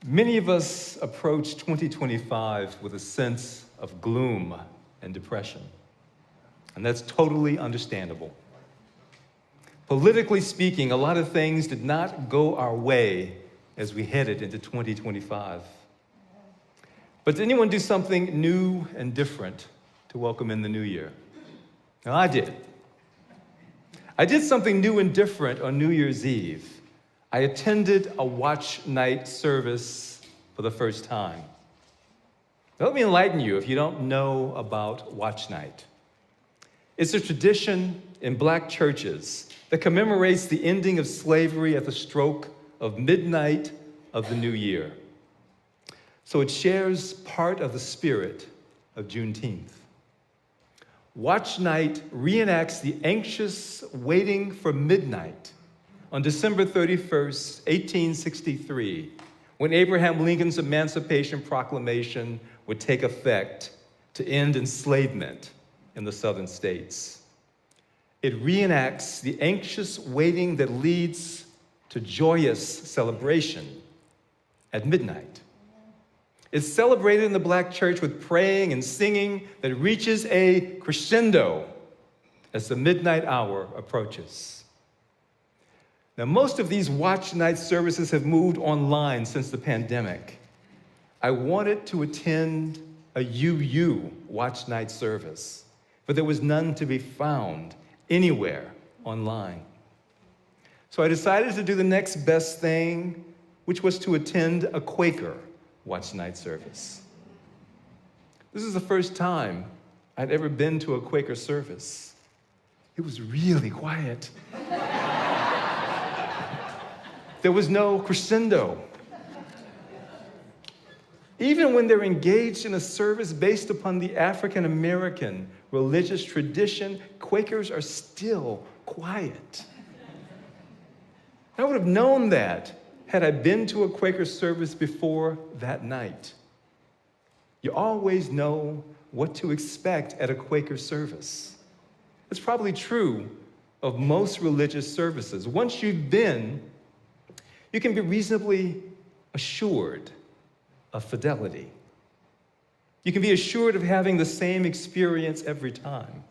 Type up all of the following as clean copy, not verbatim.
Many of us approach 2025 with a sense of gloom and depression, and that's totally understandable. Politically speaking, a lot of things did not go our way as we headed into 2025. But did anyone do something new and different to welcome in the new year? Now, I did. I did something new and different on New Year's Eve. I attended a watch night service for the first time. Now, let me enlighten you if you don't know about watch night. It's a tradition in Black churches that commemorates the ending of slavery at the stroke of midnight of the new year. So it shares part of the spirit of Juneteenth. Watch night reenacts the anxious waiting for midnight on December 31st, 1863, when Abraham Lincoln's Emancipation Proclamation would take effect to end enslavement in the southern states. It reenacts the anxious waiting that leads to joyous celebration at midnight. It's celebrated in the Black church with praying and singing that reaches a crescendo as the midnight hour approaches. Now, most of these watch night services have moved online since the pandemic. I wanted to attend a UU watch night service, but there was none to be found anywhere online. So I decided to do the next best thing, which was to attend a Quaker watch night service. This is the first time I'd ever been to a Quaker service. It was really quiet. There was no crescendo. Even when they're engaged in a service based upon the African American religious tradition, Quakers are still quiet. I would have known that had I been to a Quaker service before that night. You always know what to expect at a Quaker service. It's probably true of most religious services. Once you've been, you can be reasonably assured of fidelity. You can be assured of having the same experience every time.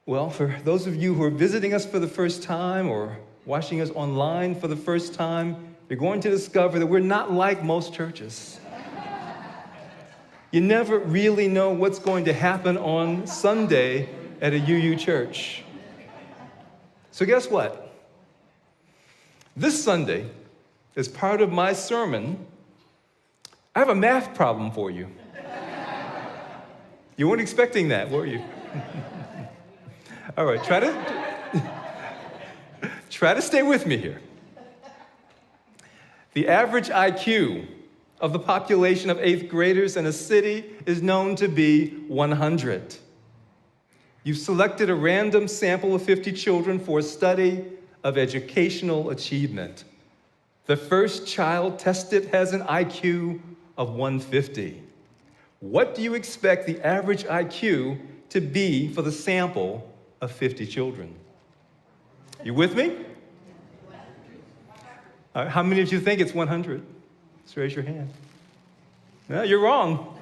Well, for those of you who are visiting us for the first time or watching us online for the first time, you're going to discover that we're not like most churches. You never really know what's going to happen on Sunday at a UU church. So guess what? This Sunday, as part of my sermon, I have a math problem for you. You weren't expecting that, were you? All right, try to stay with me here. The average IQ of the population of 8th graders in a city is known to be 100. You've selected a random sample of 50 children for a study of educational achievement. The first child tested has an IQ of 150. What do you expect the average IQ to be for the sample of 50 children? You with me? All right, how many of you think it's 100? Just raise your hand. No, you're wrong.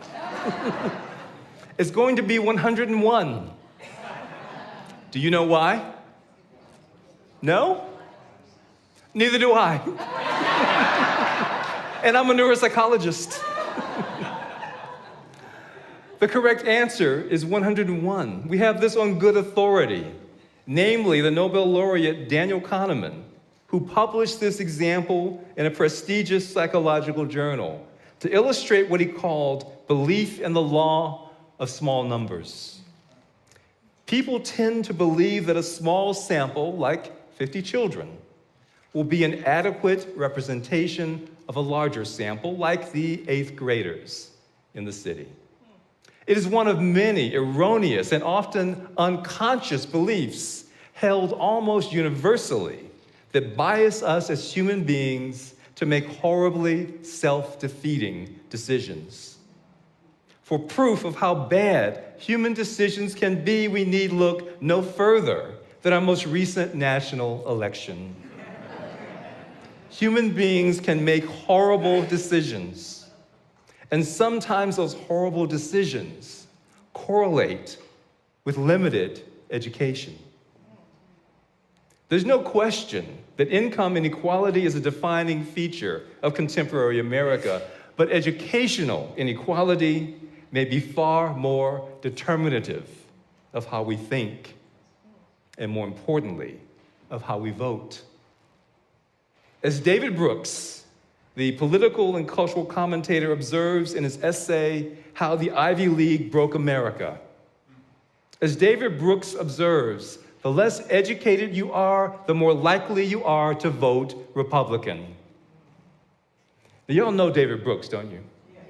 It's going to be 101. Do you know why? No? Neither do I. And I'm a neuropsychologist. The correct answer is 101. We have this on good authority, namely the Nobel laureate Daniel Kahneman, who published this example in a prestigious psychological journal to illustrate what he called belief in the law of small numbers. People tend to believe that a small sample, like 50 children, will be an adequate representation of a larger sample, like the 8th graders in the city. It is one of many erroneous and often unconscious beliefs held almost universally that bias us as human beings to make horribly self-defeating decisions. For proof of how bad human decisions can be, we need look no further than our most recent national election. human beings can make horrible decisions. And sometimes those horrible decisions correlate with limited education. There's no question that income inequality is a defining feature of contemporary America, but educational inequality may be far more determinative of how we think, and more importantly, of how we vote. As David Brooks, the political and cultural commentator, observes in his essay, How the Ivy League Broke America, as David Brooks observes, the less educated you are, the more likely you are to vote Republican. Now, you all know David Brooks, don't you? Yes.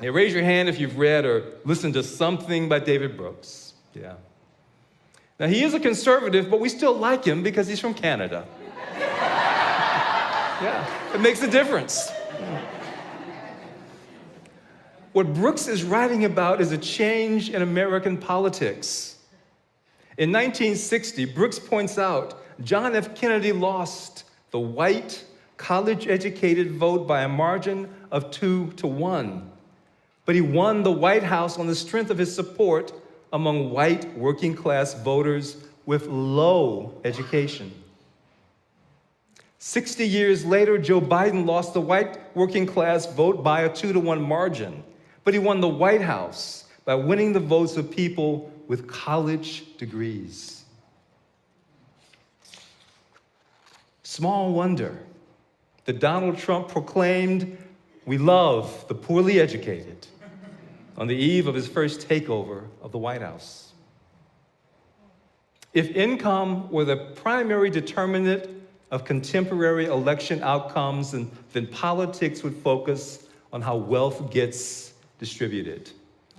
Yeah, raise your hand if you've read or listened to something by David Brooks. Yeah. Now, he is a conservative, but we still like him because he's from Canada. Yeah, it makes a difference. What Brooks is writing about is a change in American politics. In 1960, Brooks points out John F. Kennedy lost the white, college-educated vote by a margin of 2-1. But he won the White House on the strength of his support among white working-class voters with low education. 60 years later, Joe Biden lost the white working-class vote by a 2-1 margin, but he won the White House by winning the votes of people with college degrees. Small wonder that Donald Trump proclaimed, "We love the poorly educated," on the eve of his first takeover of the White House. If income were the primary determinant of contemporary election outcomes, then politics would focus on how wealth gets distributed.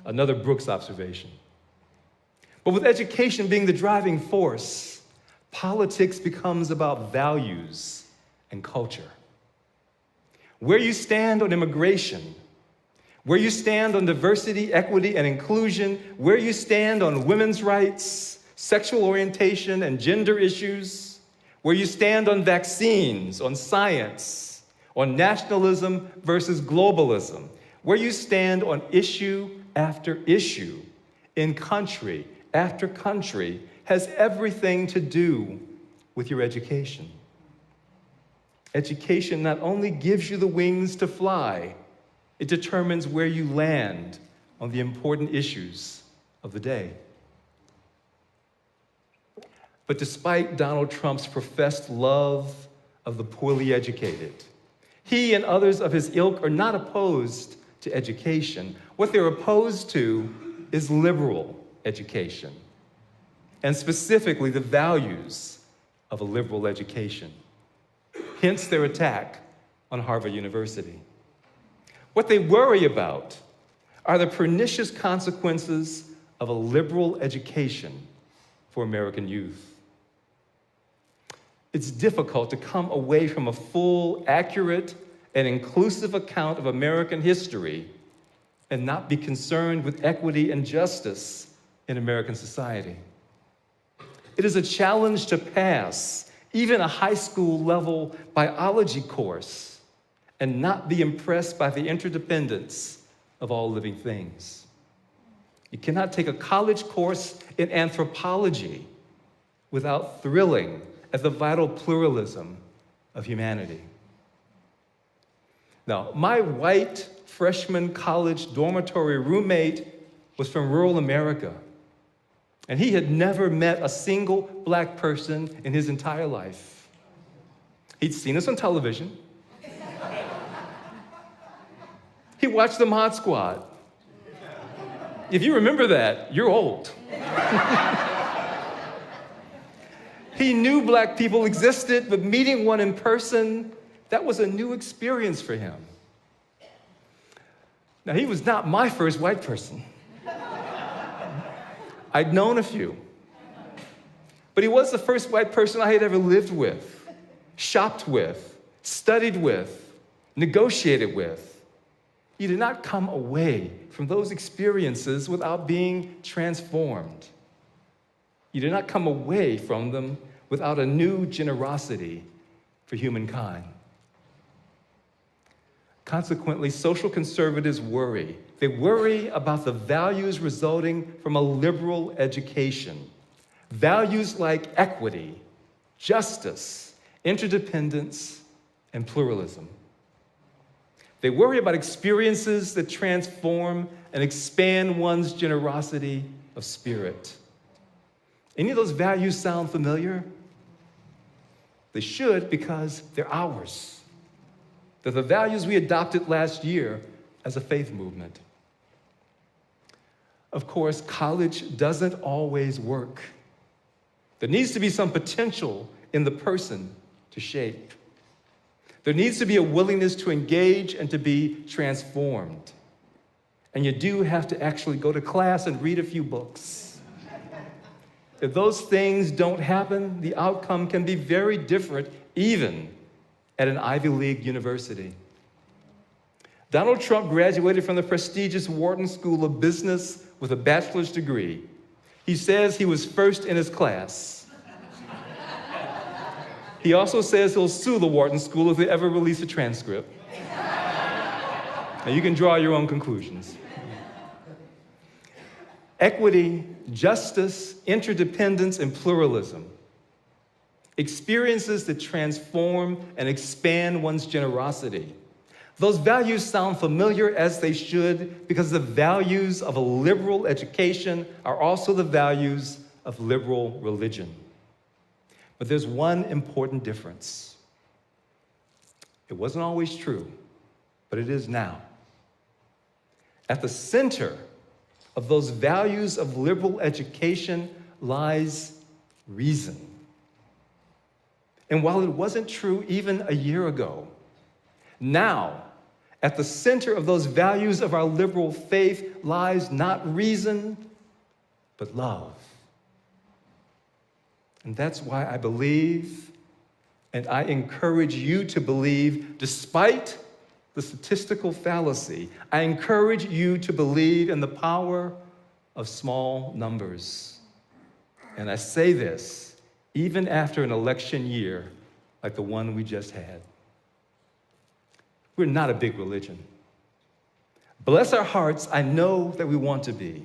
Another Brooks observation. But with education being the driving force, politics becomes about values and culture. Where you stand on immigration, where you stand on diversity, equity, and inclusion, where you stand on women's rights, sexual orientation, and gender issues, where you stand on vaccines, on science, on nationalism versus globalism, where you stand on issue after issue in country after country has everything to do with your education. Education not only gives you the wings to fly, it determines where you land on the important issues of the day. But despite Donald Trump's professed love of the poorly educated, he and others of his ilk are not opposed to education. What they're opposed to is liberal education, and specifically the values of a liberal education. Hence their attack on Harvard University. What they worry about are the pernicious consequences of a liberal education for American youth. It's difficult to come away from a full, accurate, and inclusive account of American history and not be concerned with equity and justice in American society. It is a challenge to pass even a high school level biology course and not be impressed by the interdependence of all living things. You cannot take a college course in anthropology without thrilling at the vital pluralism of humanity. Now, my white freshman college dormitory roommate was from rural America, and he had never met a single black person in his entire life. He'd seen us on television. He watched the Mod Squad. If you remember that, you're old. He knew black people existed, but meeting one in person, that was a new experience for him. Now, he was not my first white person. I'd known a few. But he was the first white person I had ever lived with, shopped with, studied with, negotiated with. You did not come away from those experiences without being transformed. You did not come away from them without a new generosity for humankind. Consequently, social conservatives worry. They worry about the values resulting from a liberal education. Values like equity, justice, interdependence, and pluralism. They worry about experiences that transform and expand one's generosity of spirit. Any of those values sound familiar? They should, because they're ours. They're the values we adopted last year as a faith movement. Of course, college doesn't always work. There needs to be some potential in the person to shape. There needs to be a willingness to engage and to be transformed. And you do have to actually go to class and read a few books. If those things don't happen, the outcome can be very different, even at an Ivy League university. Donald Trump graduated from the prestigious Wharton School of Business with a bachelor's degree. He says he was first in his class. He also says he'll sue the Wharton School if they ever release a transcript. Now you can draw your own conclusions. Equity, justice, interdependence, and pluralism. Experiences that transform and expand one's generosity. Those values sound familiar, as they should, because the values of a liberal education are also the values of liberal religion. But there's one important difference. It wasn't always true, but it is now. At the center of those values of liberal education lies reason. And while it wasn't true even a year ago, now, at the center of those values of our liberal faith lies not reason, but love. And that's why I believe, and I encourage you to believe, despite the statistical fallacy, I encourage you to believe in the power of small numbers. And I say this even after an election year like the one we just had. We're not a big religion. Bless our hearts, I know that we want to be.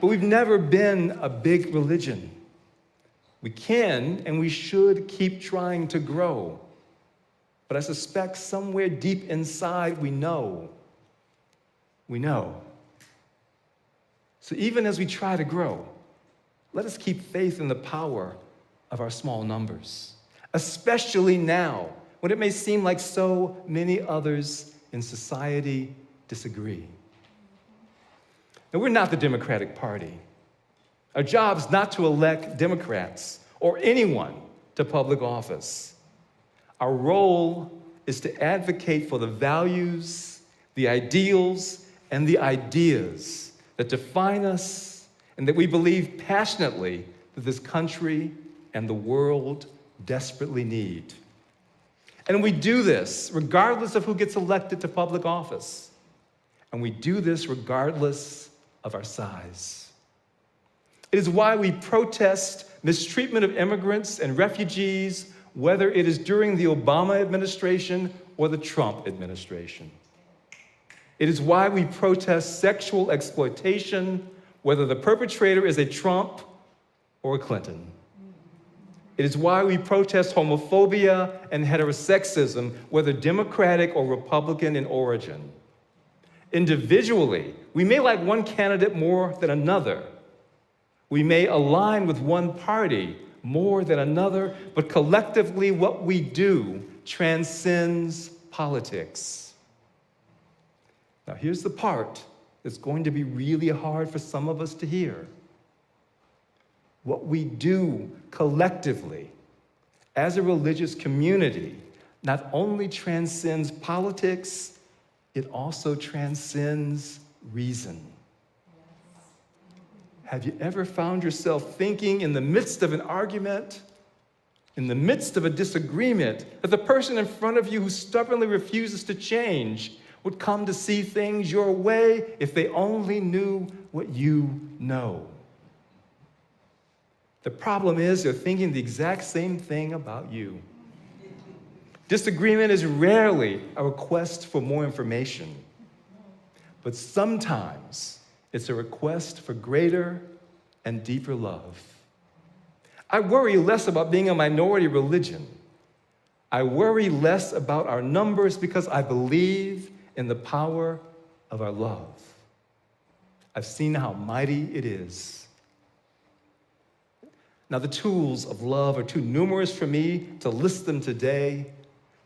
But we've never been a big religion. We can and we should keep trying to grow. But I suspect somewhere deep inside we know. We know. So even as we try to grow, let us keep faith in the power of our small numbers, especially now, when it may seem like so many others in society disagree. Now, we're not the Democratic Party. Our job is not to elect Democrats or anyone to public office. Our role is to advocate for the values, the ideals, and the ideas that define us and that we believe passionately that this country and the world desperately need. And we do this regardless of who gets elected to public office. And we do this regardless of our size. It is why we protest mistreatment of immigrants and refugees, whether it is during the Obama administration or the Trump administration. It is why we protest sexual exploitation, whether the perpetrator is a Trump or a Clinton. It is why we protest homophobia and heterosexism, whether Democratic or Republican in origin. Individually, we may like one candidate more than another. We may align with one party more than another, but collectively what we do transcends politics. Now, here's the part that's going to be really hard for some of us to hear. What we do collectively as a religious community not only transcends politics, it also transcends reason. Have you ever found yourself thinking in the midst of an argument, in the midst of a disagreement, that the person in front of you who stubbornly refuses to change would come to see things your way if they only knew what you know? The problem is they're thinking the exact same thing about you. Disagreement is rarely a request for more information, but sometimes it's a request for greater and deeper love. I worry less about being a minority religion. I worry less about our numbers because I believe in the power of our love. I've seen how mighty it is. Now, the tools of love are too numerous for me to list them today,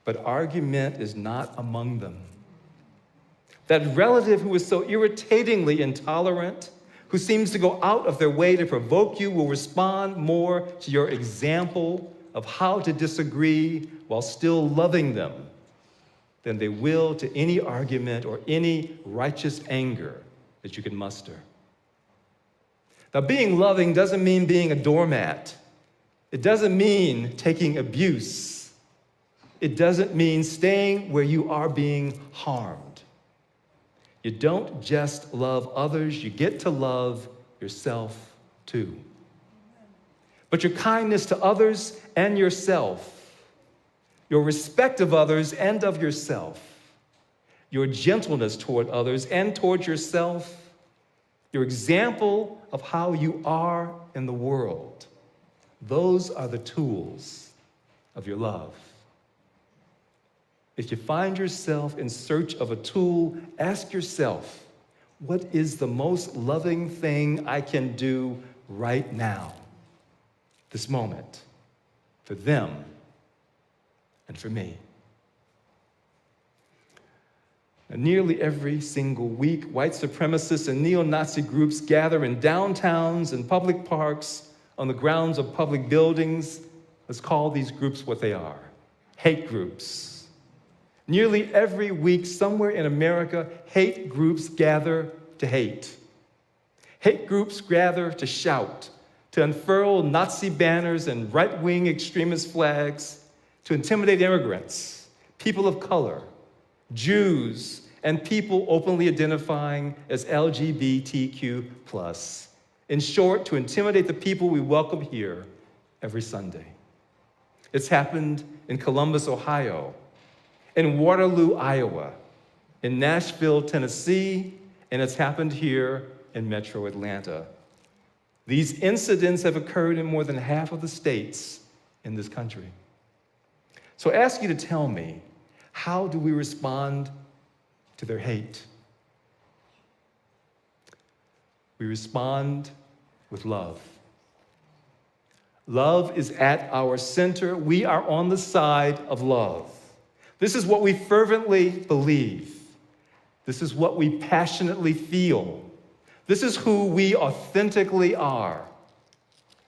but argument is not among them. That relative who is so irritatingly intolerant, who seems to go out of their way to provoke you, will respond more to your example of how to disagree while still loving them than they will to any argument or any righteous anger that you can muster. Now, being loving doesn't mean being a doormat. It doesn't mean taking abuse. It doesn't mean staying where you are being harmed. You don't just love others, you get to love yourself too. But your kindness to others and yourself, your respect of others and of yourself, your gentleness toward others and toward yourself, your example of how you are in the world, those are the tools of your love. If you find yourself in search of a tool, ask yourself, what is the most loving thing I can do right now, this moment, for them and for me? And nearly every single week, white supremacists and neo-Nazi groups gather in downtowns and public parks on the grounds of public buildings. Let's call these groups what they are: hate groups. Nearly every week, somewhere in America, hate groups gather to hate. Hate groups gather to shout, to unfurl Nazi banners and right-wing extremist flags, to intimidate immigrants, people of color, Jews, and people openly identifying as LGBTQ+. In short, to intimidate the people we welcome here every Sunday. It's happened in Columbus, Ohio, in Waterloo, Iowa, in Nashville, Tennessee, and it's happened here in Metro Atlanta. These incidents have occurred in more than half of the states in this country. So I ask you to tell me, how do we respond to their hate? We respond with love. Love is at our center. We are on the side of love. This is what we fervently believe. This is what we passionately feel. This is who we authentically are.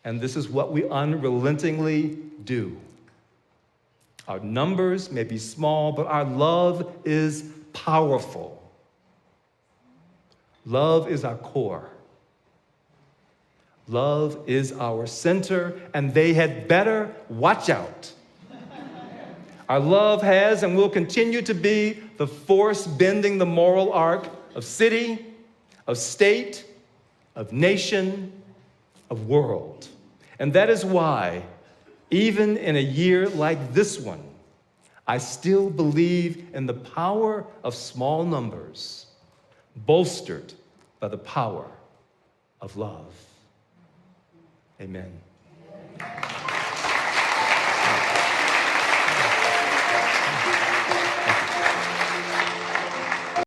And this is what we unrelentingly do. Our numbers may be small, but our love is powerful. Love is our core. Love is our center, and they had better watch out. Our love has and will continue to be the force bending the moral arc of city, of state, of nation, of world. And that is why, even in a year like this one, I still believe in the power of small numbers, bolstered by the power of love. Amen.